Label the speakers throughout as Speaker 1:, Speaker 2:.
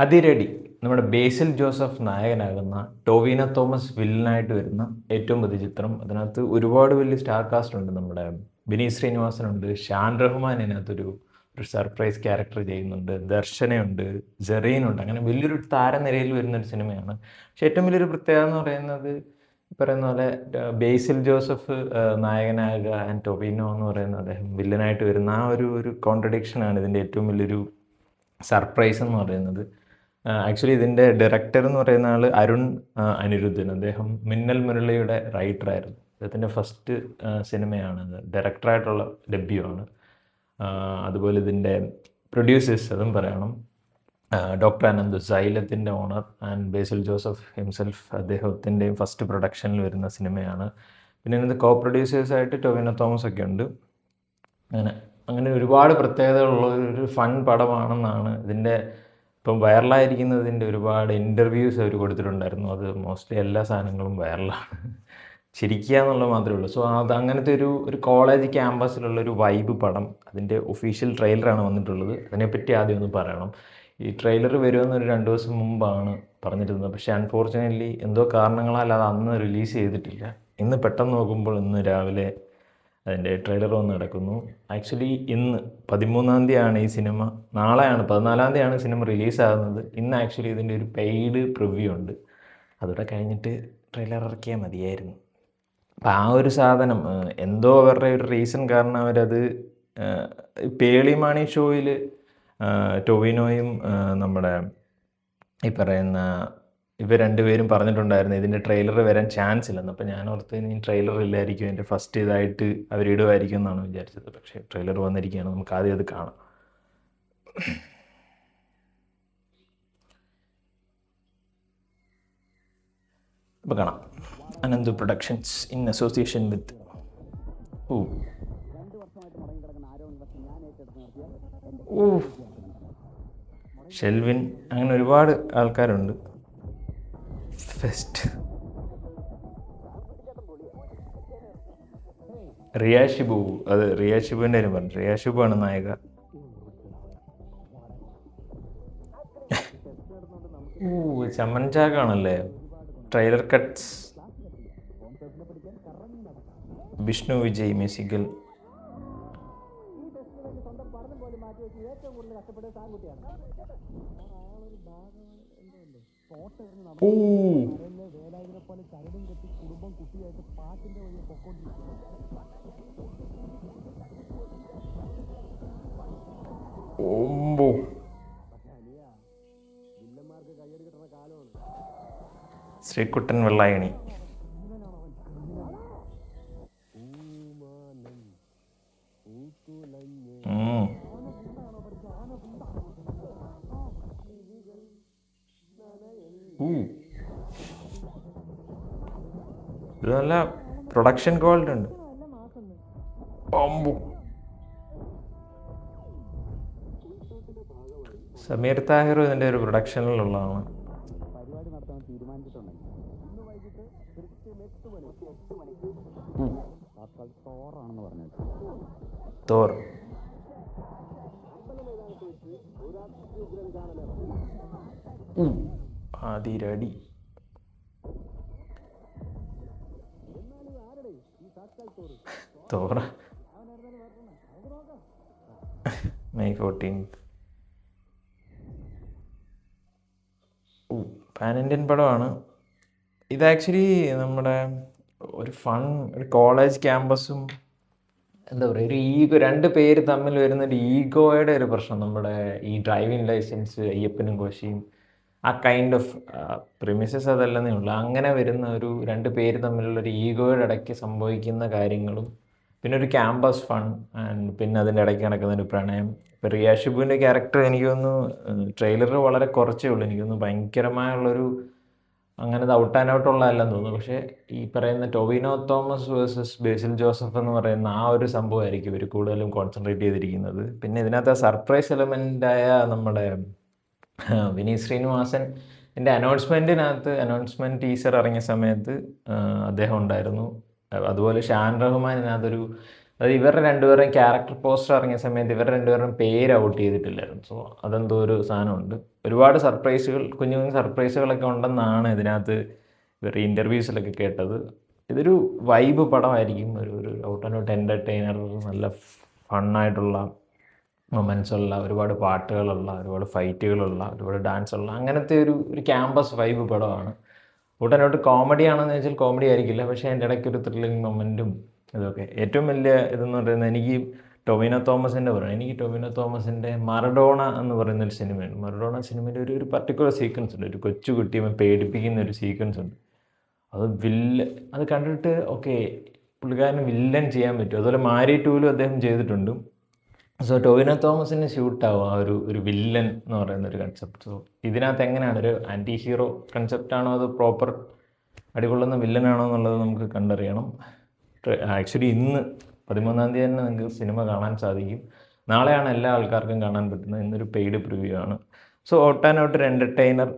Speaker 1: അതിരടി നമ്മുടെ ബേസിൽ ജോസഫ് നായകനാകുന്ന ടോവിനോ തോമസ് വില്ലനായിട്ട് വരുന്ന ഏറ്റവും പുതിയ ചിത്രം. അതിനകത്ത് ഒരുപാട് വലിയ സ്റ്റാർ കാസ്റ്റ് ഉണ്ട്. നമ്മുടെ വിനീത് ശ്രീനിവാസനുണ്ട്, ഷാൻ റഹ്മാൻ ഇതിനകത്തൊരു സർപ്രൈസ് ക്യാരക്ടർ ചെയ്യുന്നുണ്ട്, ദർശനയുണ്ട്, ജെറീനുണ്ട്. അങ്ങനെ വലിയൊരു താരനിരയിൽ വരുന്നൊരു സിനിമയാണ്. പക്ഷെ ഏറ്റവും വലിയൊരു പ്രത്യേകത എന്ന് പറയുന്നത് ഈ പറയുന്ന പോലെ ബേസിൽ ജോസഫ് നായകനാകുക ആൻഡ് ടൊവിനോ എന്ന് പറയുന്ന അദ്ദേഹം വില്ലനായിട്ട് വരുന്ന ആ ഒരു കോൺട്രഡിക്ഷനാണ് ഇതിൻ്റെ ഏറ്റവും വലിയൊരു സർപ്രൈസ് എന്ന് പറയുന്നത്. ആക്ച്വലി ഇതിൻ്റെ ഡയറക്ടർ എന്ന് പറയുന്ന ആൾ അരുൺ അനിരുദ്ധൻ. അദ്ദേഹം മിന്നൽ മുരളിയുടെ റൈറ്ററായിരുന്നു. അദ്ദേഹത്തിൻ്റെ ഫസ്റ്റ് സിനിമയാണത്. ഡയറക്ടറായിട്ടുള്ള ഡെബ്യൂ ആണ്. അതുപോലെ ഇതിൻ്റെ പ്രൊഡ്യൂസേഴ്സ് അതും പറയണം. ഡോക്ടർ അനന്ത്, സൈലത്തിൻ്റെ owner, and Basil Joseph himself, അദ്ദേഹത്തിൻ്റെയും ഫസ്റ്റ് പ്രൊഡക്ഷനിൽ വരുന്ന സിനിമയാണ്. പിന്നെ ഇതിൻ്റെ കോ പ്രൊഡ്യൂസേഴ്സായിട്ട് ടൊവിനോ തോമസ് ഒക്കെ ഉണ്ട്. അങ്ങനെ ഒരുപാട് പ്രത്യേകതകളുള്ള ഒരു ഫൺ പടമാണെന്നാണ് ഇതിൻ്റെ ഇപ്പം വൈറലായിരിക്കുന്നതിൻ്റെ ഒരുപാട് ഇൻ്റർവ്യൂസ് അവർ കൊടുത്തിട്ടുണ്ടായിരുന്നു. അത് മോസ്റ്റ്ലി എല്ലാ സാധനങ്ങളും വൈറലാണ്. ചിരിക്കുക എന്നുള്ളത് മാത്രമേ ഉള്ളൂ. സോ അത് അങ്ങനത്തെ ഒരു കോളേജ് ക്യാമ്പസിലുള്ളൊരു വൈബ് പടം. അതിൻ്റെ ഒഫീഷ്യൽ ട്രെയിലറാണ് വന്നിട്ടുള്ളത്. അതിനെപ്പറ്റി ആദ്യം ഒന്ന് പറയണം. ഈ ട്രെയിലർ വരുമെന്നൊരു 2 ദിവസം മുമ്പാണ് പറഞ്ഞിരുന്നത്. പക്ഷേ അൺഫോർച്ചുനേറ്റ്ലി എന്തോ കാരണങ്ങളാൽ അത് അന്ന് റിലീസ് ചെയ്തിട്ടില്ല. ഇന്ന് പെട്ടെന്ന് നോക്കുമ്പോൾ ഇന്ന് രാവിലെ അതിൻ്റെ ട്രെയിലർ വന്ന് കിടക്കുന്നു. ആക്ച്വലി ഇന്ന് 13-ാം തീയതിയാണ് ഈ സിനിമ, നാളെയാണ് 14-ാം തീയതിയാണ് സിനിമ റിലീസാകുന്നത്. ഇന്ന് ആക്ച്വലി ഇതിൻ്റെ ഒരു പെയ്ഡ് പ്രിവ്യൂ ഉണ്ട്. അതോടെ കഴിഞ്ഞിട്ട് ട്രെയിലർ ഇറക്കിയാൽ മതിയായിരുന്നു. അപ്പം ആ ഒരു സാധനം എന്തോ അവരുടെ ഒരു റീസൺ കാരണം അവരത് പേളിമാണി ഷോയിൽ ടൊവിനോയും നമ്മുടെ ഈ പറയുന്ന ഇവർ രണ്ടുപേരും പറഞ്ഞിട്ടുണ്ടായിരുന്നു ഇതിൻ്റെ ട്രെയിലർ വരാൻ ചാൻസ് ഇല്ലെന്ന്. അപ്പോൾ ഞാൻ ഓർത്ത് ഇനി ട്രെയിലർ ഇല്ലായിരിക്കും, എൻ്റെ ഫസ്റ്റ് ഇതായിട്ട് അവരിടുമായിരിക്കും എന്നാണ് വിചാരിച്ചത്. പക്ഷേ ട്രെയിലർ വന്നിരിക്കുകയാണ്. നമുക്ക് ആദ്യം അത് കാണാം. അപ്പോൾ കാണാം. Ananth productions in association with Shelvin, അങ്ങനെ ഒരുപാട് ആൾക്കാരുണ്ട്. ഫെസ്റ്റ് റിയ ഷിബു, അത് റിയ ഷിബുവിൻ്റെ കാര്യം പറഞ്ഞു. റിയ ഷിബു ആണ് നായിക. ചമ്മൻ ചാക്കാണല്ലേ trailer cuts. Vishnu Vijay musical. Sreekuttan Vellayani. ഇത് നല്ല പ്രൊഡക്ഷൻ ക്വാളിറ്റി ഉണ്ട്. സമീർ താഹിർ ഇതിൻ്റെ ഒരു പ്രൊഡക്ഷനിലുള്ളതാണ്. തോർ അതിരടി. തോറ May 14th. പാൻ ഇന്ത്യൻ പടമാണ് ഇത്. ആക്ച്വലി നമ്മുടെ ഒരു ഫൺ, ഒരു കോളേജ് ക്യാമ്പസും എന്താ പറയുക, ഒരു ഈഗോ, 2 പേര് തമ്മിൽ വരുന്നൊരു ഈഗോയുടെ ഒരു പ്രശ്നം. നമ്മുടെ ഈ ഡ്രൈവിംഗ് ലൈസൻസ്, അയ്യപ്പനും കോശിയും, ആ കൈൻഡ് ഓഫ് പ്രിമിസസ് അതല്ലെന്നേ ഉള്ളൂ. അങ്ങനെ വരുന്ന ഒരു 2 പേര് തമ്മിലുള്ളൊരു ഈഗോയുടെ ഇടയ്ക്ക് സംഭവിക്കുന്ന കാര്യങ്ങളും, പിന്നെ ഒരു ക്യാമ്പസ് ഫൺ, ആൻഡ് പിന്നെ അതിൻ്റെ ഇടയ്ക്ക് നടക്കുന്ന ഒരു പ്രണയം. ഇപ്പോൾ റിയ ഷിബുവിൻ്റെ ക്യാരക്ടർ എനിക്ക് തോന്നുന്നു ട്രെയിലർ വളരെ കുറച്ചേ ഉള്ളൂ. എനിക്ക് തോന്നുന്നു ഭയങ്കരമായുള്ളൊരു അങ്ങനെ ഔട്ട് ആൻഡ് ഔട്ടുള്ളതല്ലെന്ന് തോന്നുന്നു. പക്ഷേ ഈ പറയുന്ന ടൊവിനോ തോമസ് വേഴ്സസ് ബേസിൽ ജോസഫ് എന്ന് പറയുന്ന ആ ഒരു സംഭവമായിരിക്കും ഇവർ കൂടുതലും കോൺസെൻട്രേറ്റ് ചെയ്തിരിക്കുന്നത്. പിന്നെ ഇതിനകത്ത് ആ സർപ്രൈസ് എലമെൻ്റായ നമ്മുടെ വിനീത് ശ്രീനിവാസൻ എൻ്റെ അനൗൺസ്മെൻറ്റ് ടീസർ ഇറങ്ങിയ സമയത്ത് അദ്ദേഹം ഉണ്ടായിരുന്നു. അതുപോലെ ഷാൻ റഹ്മാൻ ഇതിനകത്തൊരു അത് ഇവരുടെ രണ്ടുപേരുടെയും ക്യാരക്ടർ പോസ്റ്റർ ഇറങ്ങിയ സമയത്ത് ഇവരുടെ രണ്ടുപേരുടെയും പേര് ഔട്ട് ചെയ്തിട്ടില്ലായിരുന്നു. സോ അതെന്തോ ഒരു സാധനമുണ്ട്. ഒരുപാട് സർപ്രൈസുകൾ, കുഞ്ഞു കുഞ്ഞു സർപ്രൈസുകളൊക്കെ ഉണ്ടെന്നാണ് ഇതിനകത്ത് ഇവരുടെ ഇൻ്റർവ്യൂസിലൊക്കെ കേട്ടത്. ഇതൊരു വൈബ് പടമായിരിക്കും, ഒരു ഔട്ട് ആൻഡ് ഔട്ട് എൻ്റർടൈനർ, നല്ല ഫണ്ണായിട്ടുള്ള മൊമെൻറ്റ്സുള്ള, ഒരുപാട് പാട്ടുകളുള്ള, ഒരുപാട് ഫൈറ്റുകളുള്ള, ഒരുപാട് ഡാൻസുള്ള, അങ്ങനത്തെ ഒരു ക്യാമ്പസ് വൈബ് പടമാണ്. ഔട്ട് ആൻഡ് ഔട്ട് കോമഡി ആണെന്ന് വെച്ചാൽ കോമഡി ആയിരിക്കില്ല, പക്ഷേ അതിൻ്റെ ഇടയ്ക്ക് ഒരു ത്രില്ലിങ് മൊമെൻറ്റും ഇതൊക്കെ. ഏറ്റവും വലിയ ഇതെന്ന് പറയുന്നത് എനിക്ക് ടൊവിനോ തോമസിൻ്റെ പറയുന്നത്, എനിക്ക് ടൊവിനോ തോമസിൻ്റെ മറഡോണ എന്ന് പറയുന്നൊരു സിനിമയുണ്ട്. മറഡോണ സിനിമയിൽ ഒരു പർട്ടിക്കുലർ സീക്വൻസ് ഉണ്ട്, ഒരു കൊച്ചു കുട്ടിയെ പേടിപ്പിക്കുന്ന ഒരു സീക്വൻസ് ഉണ്ട്. അത് കണ്ടിട്ട് ഓക്കെ, പുള്ളിക്കാരന് വില്ലൻ ചെയ്യാൻ പറ്റും. അതുപോലെ മാരി ടൂലും അദ്ദേഹം ചെയ്തിട്ടുണ്ട്. സോ ടൊവിനോ തോമസിന് ഷൂട്ടാവും ആ ഒരു വില്ലൻ എന്ന് പറയുന്ന ഒരു കൺസെപ്റ്റ്. സോ ഇതിനകത്ത് എങ്ങനെയാണ്, ഒരു ആൻറ്റി ഹീറോ കൺസെപ്റ്റാണോ അത് പ്രോപ്പർ അടികൊള്ളുന്ന വില്ലനാണോ എന്നുള്ളത് നമുക്ക് കണ്ടറിയണം. ആക്ച്വലി ഇന്ന് 13-ാം തീയതി തന്നെ നിങ്ങൾക്ക് സിനിമ കാണാൻ സാധിക്കും. നാളെയാണ് എല്ലാ ആൾക്കാർക്കും കാണാൻ പറ്റുന്നത്. ഇന്നൊരു പെയ്ഡ് പ്രിവ്യൂ ആണ്. സോ ഔട്ട് ആൻഡ് ഔട്ട് ഒരു എൻ്റർടൈനർ.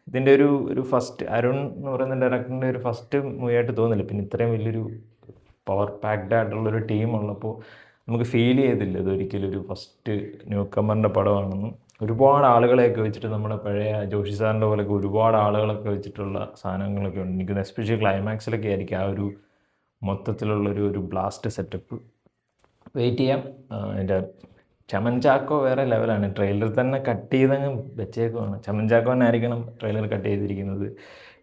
Speaker 1: ഇതിൻ്റെ ഒരു ഫസ്റ്റ്, അരുൺ എന്ന് പറയുന്ന ഡയറക്ടറിൻ്റെ ഒരു ഫസ്റ്റ് മൂവിയായിട്ട് തോന്നില്ല. പിന്നെ ഇത്രയും വലിയൊരു പവർ പാക്ഡ് ആയിട്ടുള്ളൊരു ടീം ഉള്ളപ്പോൾ നമുക്ക് ഫീൽ ചെയ്തില്ല ഇതൊരിക്കലും ഒരു ഫസ്റ്റ് ന്യൂ കമ്മറിൻ്റെ പടമാണെന്നും. ഒരുപാട് ആളുകളെയൊക്കെ വെച്ചിട്ട്, നമ്മുടെ പഴയ ജോഷി സാറിൻ്റെ പോലെയൊക്കെ ഒരുപാട് ആളുകളൊക്കെ വെച്ചിട്ടുള്ള സാധനങ്ങളൊക്കെ ഉണ്ട്. എനിക്ക് എസ്പെഷ്യലി ക്ലൈമാക്സിലൊക്കെ ആയിരിക്കും ആ ഒരു മൊത്തത്തിലുള്ളൊരു ബ്ലാസ്റ്റ് സെറ്റപ്പ്. വെയിറ്റ് ചെയ്യാം. അതിൻ്റെ ചമൻ ചാക്കോ വേറെ ലെവലാണ്. ട്രെയിലർ തന്നെ കട്ട് ചെയ്തങ്ങ് വെച്ചേക്കുവാണ്. ചമൻ ചാക്കോ തന്നെ ആയിരിക്കണം ട്രെയിലർ കട്ട് ചെയ്തിരിക്കുന്നത്.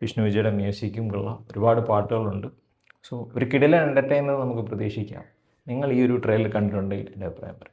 Speaker 1: വിഷ്ണു വിജയുടെ മ്യൂസിക്കും കൊള്ളാം, ഒരുപാട് പാട്ടുകളുണ്ട്. സോ ഒരു കിടിലൻ എൻ്റർടൈനർ നമുക്ക് പ്രതീക്ഷിക്കാം. നിങ്ങൾ ഈ ഒരു ട്രെയിലർ കണ്ടിട്ടുണ്ടെങ്കിൽ എൻ്റെ അഭിപ്രായം പറയും.